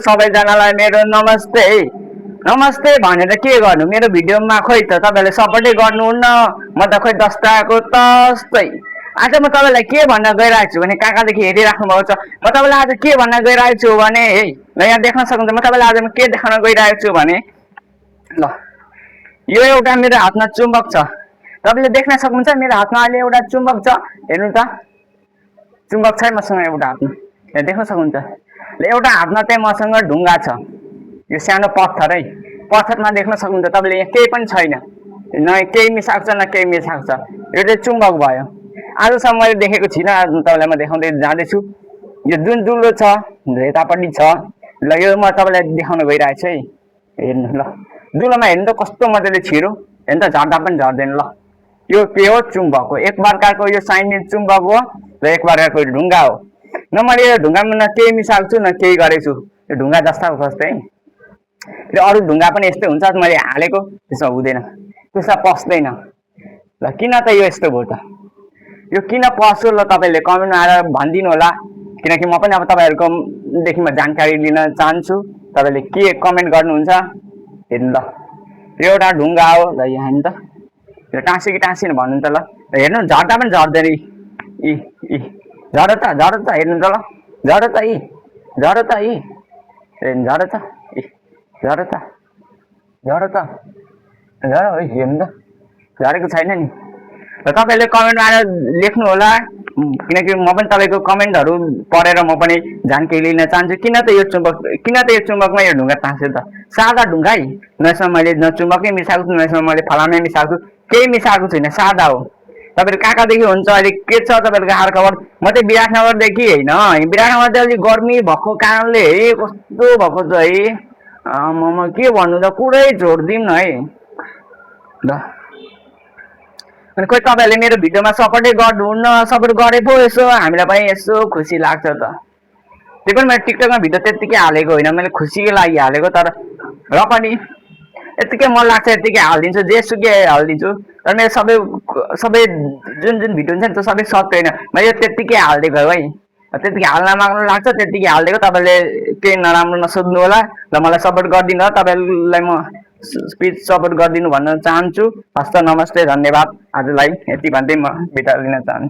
सबैजनालाई मेरो नमस्ते नमस्ते भनेर के गर्नु मेरो भिडियोमा खोइ त तपाईहरुले सपोर्टै गर्नुहुन्न म त खोइ दस्ताको तस्तै आज म तपाईलाई के भन्न गइरहेको छु भने काकादेखि हेरिराख्नु भएको छ म तपाईलाई आज के भन्न गइरहेको छु भने है ल यहाँ देख्न सक्नुहुन्छ म तपाईलाई आज के देखाउन गइरहेको छु भने ल यो एउटा मेरो हातमा चुम्बक छ तपाईले देख्न सक्नुहुन्छ मेरो हातमा अहिले एउटा चुम्बक छ हेर्नु त चुम्बक छ मसँग एउटा हातमा यहाँ देख्न सक्नुहुन्छ ल एउटा हातमा चाहिँ मसँग ढुङ्गा छ यो सानो पत्थर है पत्थरमा देख्न सक्नुहुन्छ तपाईले यहाँ केही पनि छैन न केही मिसाएको छ न केही मिसाएको छ यो चाहिँ चुम्बक भयो आजसम्म मैले देखेको छिन तपाईलाई म देखाउँदै जाँदैछु यो जुन दुलो छ यतापट्टि छ ल यो म तपाईलाई देखाउन गइरहेको छु है हेर्नु ल दुलोमा हेर्नु त कस्तो मजाले छिरो हेर्नु त झर्दा पनि झर्दैन ल यो के हो चुम्बक हो एक प्रकारको यो साइने चुम्बक हो र एक प्रकारको ढुङ्गा हो न मैले यो ढुङ्गामा न केही मिसाएको छु न केही गरेको छु यो ढुङ्गा जस्ता जस्तै र अरू ढुङ्गा पनि यस्तै हुन्छ मैले हालेको त्यसमा हुँदैन त्यसमा पस्दैन ल किन त यो यस्तो भयो त यो किन पस्यो ल तपाईले कमेन्टमा आएर भनिदिनु होला किनकि म पनि अब तपाईहरुको देखि म जानकारी लिन चाहन्छु तपाईले के कमेन्ट गर्नुहुन्छ हेर्नु ल यो एउटा ढुङ्गा हो ल यहाँ हेर्नु त यो टाँसे कि टाँसिन भन्नु त ल हेर्नु झर्दा पनि झर्दैन इ इ झर त हेर्नु त ल झर त इ झर त इ झर त इ झर त झर त झर है हेर्नु त झरेको छैन नि र तपाईले कमेन्टमा आएर लेख्नु होला किनकि म पनि तपाईको कमेन्टहरु पढेर म पनि जानकारी लिन चाहन्छु किन त यो चुम्बकमा यो ढुङ्गा टाँस्यो त सादा ढुङ्गा है नसमा मैले न चुम्बकै मिसाएको छु नसमा मैले फलामै मिसाएको छु केही मिसाएको छैन सादा हो तपाईहरु कहाँदेखि हुन्छ अहिले के छ तपाईहरुको हाल खबर म चाहिँ विराटनगरदेखि हैन विराटनगर चाहिँ अलि गर्मी भएको कारणले है कस्तो भएको छ है म के भन्नु त कुरै छोड्दिम है ल अनि कोही तपाईहरुले मेरो भिडियोमा सपोर्टै गर्नुहुन्न सपोर्ट गरे पो यसो हामीलाई पनि यसो खुसी लाग्छ त त्यो पनि मैले टिकटकमा भिडियो त्यतिकै हालेको होइन मैले खुसीको लागि हालेको तर र पनि यतिकै मन लाग्छ यतिकै हालिदिन्छु जेसुकै हालिदिन्छु तर मेरो सबै जुन भिडियो हुन्छ नि त्यो सबै सत्य होइन मैले त्यतिकै हालिदिएको है त्यतिकै हाल्न माग्नु लाग्छ त्यतिकै हालिदिएको तपाईले केही नराम्रो नसोध्नु होला र मलाई सपोर्ट गरिदिनु होला तपाईलाई म स्पिच सपोर्ट गरिदिनु भन्न चाहन्छु हस्त नमस्ते धन्यवाद आजलाई यति भन्दै म बिदा लिन चाहन्छु।